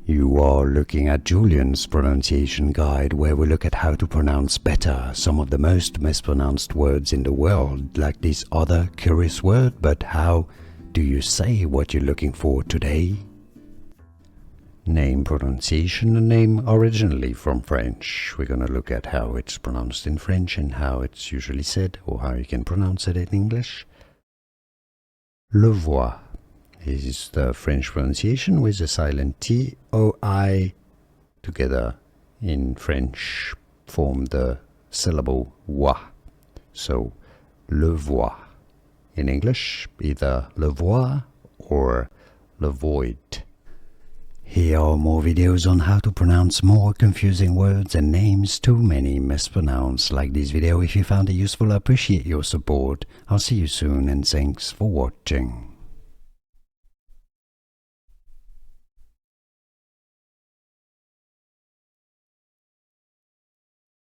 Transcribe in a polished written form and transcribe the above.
You are looking at Julian's pronunciation guide, where we look at how to pronounce better some of the most mispronounced words in the world, like this other curious word. But how do you say what you're looking for today? Name pronunciation. A name originally from French. We're going to look at how it's pronounced in French and how it's usually said, or how you can pronounce it in English. Levoit is the French pronunciation with the silent T, O, I together in French form the syllable wa. So, Levoit. In English, either Levoit or Levoit. Here are more videos on how to pronounce more confusing words and names too many mispronounced. Like this video if you found it useful. I appreciate your support. I'll see you soon and thanks for watching.